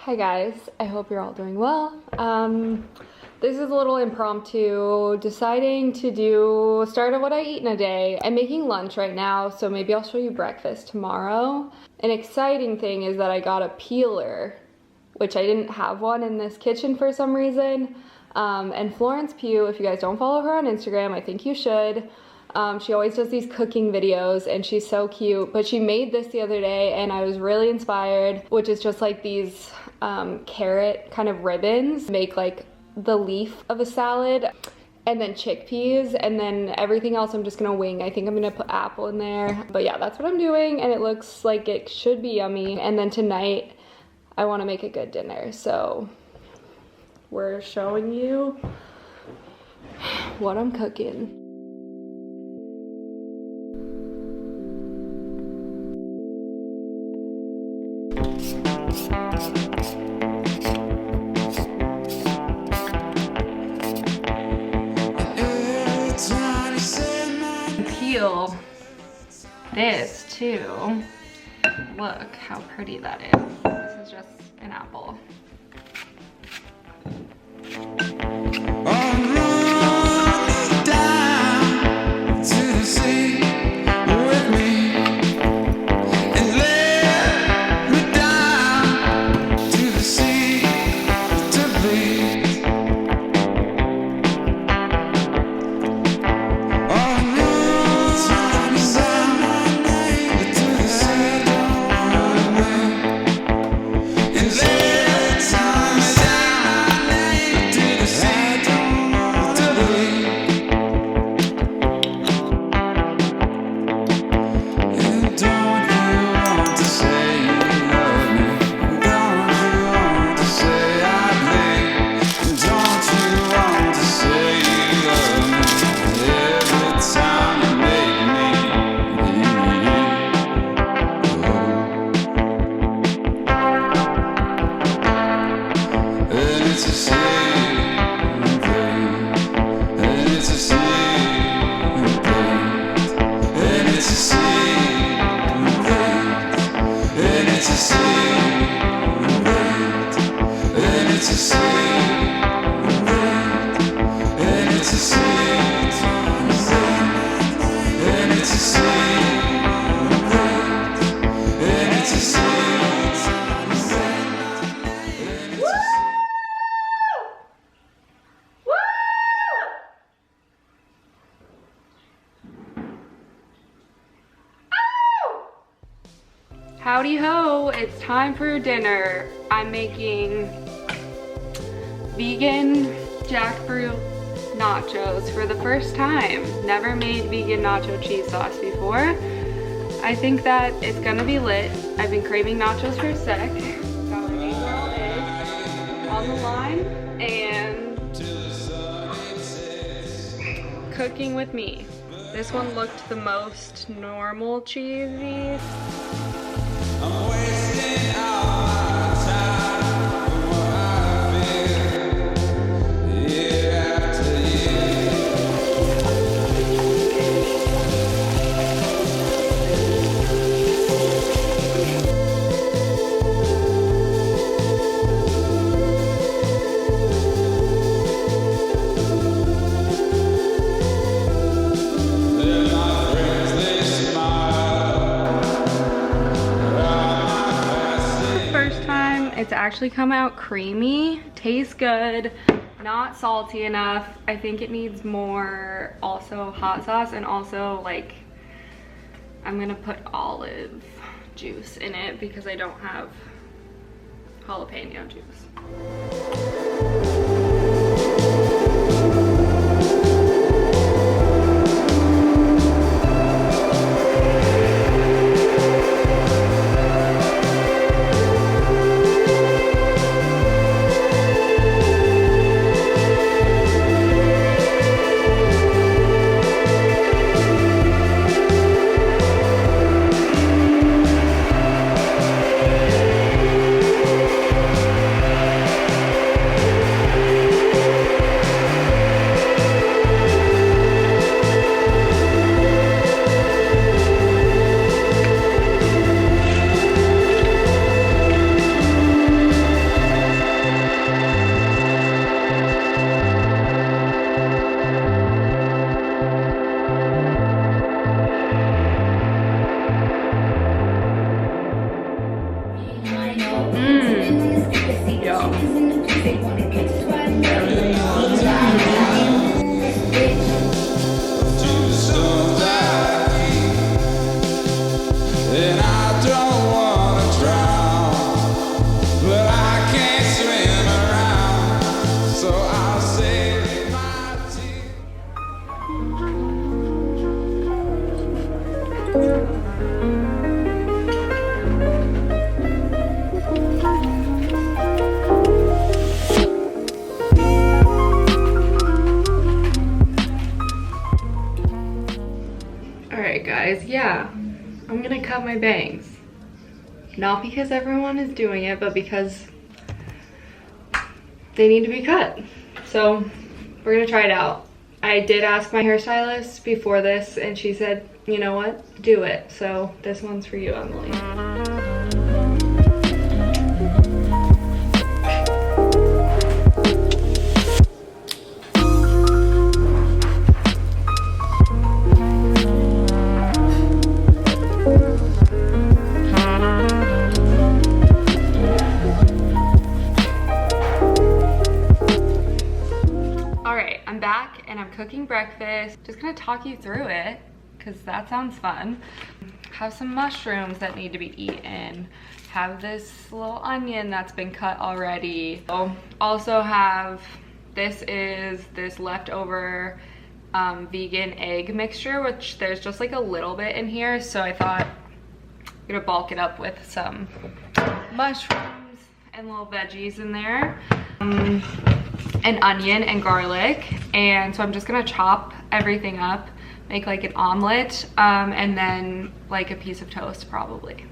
Hi guys, I hope you're all doing well. This is a little impromptu, deciding to start of what I eat in a day. I'm making lunch right now, so maybe I'll show you breakfast tomorrow. An exciting thing is that I got a peeler, which I didn't have one in this kitchen for some reason. And Florence Pugh, if you guys don't follow her on Instagram, I think you should. She always does these cooking videos and she's so cute, but she made this the other day and I was really inspired, which is just like these carrot kind of ribbons, make like the leaf of a salad, and then chickpeas, and then everything else I'm just gonna wing. I think I'm gonna put apple in there, but yeah, that's what I'm doing and it looks like it should be yummy. And then tonight I want to make a good dinner, so we're showing you what I'm cooking. Peel this too. Look how pretty that is. This is just an apple. Howdy ho, it's time for dinner. I'm making vegan jackfruit nachos for the first time. Never made vegan nacho cheese sauce before. I think that it's gonna be lit. I've been craving nachos for a sec. Got my 8-year-old egg on the line and cooking with me. This one looked the most normal cheesy. I'm wasting all my time for what I feel year after year. They're my friends, they smile. It's actually come out creamy, tastes good, not salty enough. I think it needs more also hot sauce, and also like I'm gonna put olive juice in it because I don't have jalapeno juice. Guys, yeah, I'm gonna cut my bangs. Not because everyone is doing it, but because they need to be cut. So we're gonna try it out. I did ask my hairstylist before this and she said, you know what, do it. So this one's for you, Emily. And I'm cooking breakfast. Just gonna talk you through it because that sounds fun. Have some mushrooms that need to be eaten. Have this little onion that's been cut already. Also have, this is this leftover vegan egg mixture, which there's just like a little bit in here. So I thought I'm gonna bulk it up with some mushrooms and little veggies in there. An onion and garlic, and so I'm just gonna chop everything up, make like an omelet, and then like a piece of toast probably.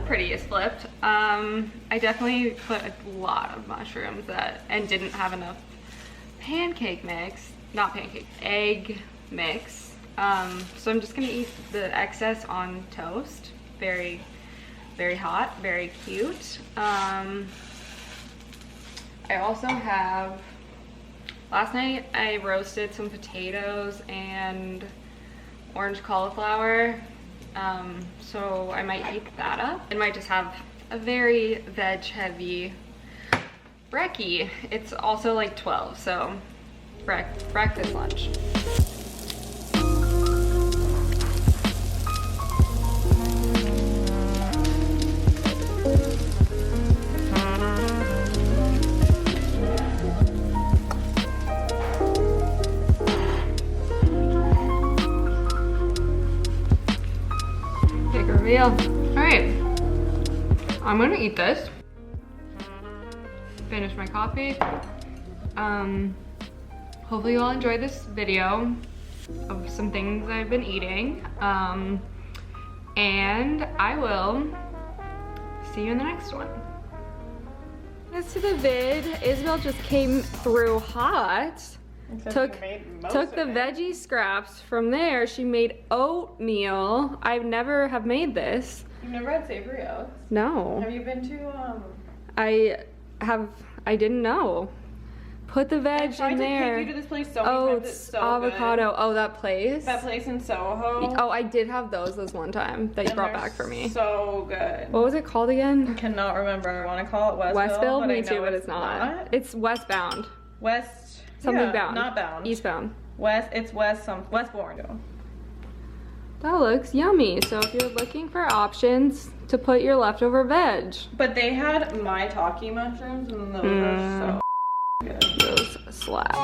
Prettiest flipped. I definitely put a lot of mushrooms and didn't have enough pancake mix, not pancake, egg mix. So I'm just gonna eat the excess on toast. Very, very hot, very cute. I also have, last night I roasted some potatoes and orange cauliflower. So I might eat that up. I might just have a very veg heavy brekkie. It's also like 12, so breakfast, lunch. All right, I'm gonna eat this, finish my coffee. Hopefully you all enjoy this video of some things I've been eating, and I will see you in the next one. As to the vid, Isabel just came through hot. Took the veggie scraps from there. She made oatmeal. I never have made this. You've never had savory oats? No. Have you been to I didn't know. Put the veg in there. I tried to take you to this place so many times. It's so avocado. Good. Oh, that place? That place in Soho. Oh, I did have those one time that you brought back for me. So good. What was it called again? I cannot remember. I want to call it Westville. Westville? But Me too, but it's not. It's westbound. Something bound. Not bound. Eastbound. It's Westbourne. That looks yummy. So if you're looking for options to put your leftover veg. But they had maitake mushrooms and those are so good. Those slap.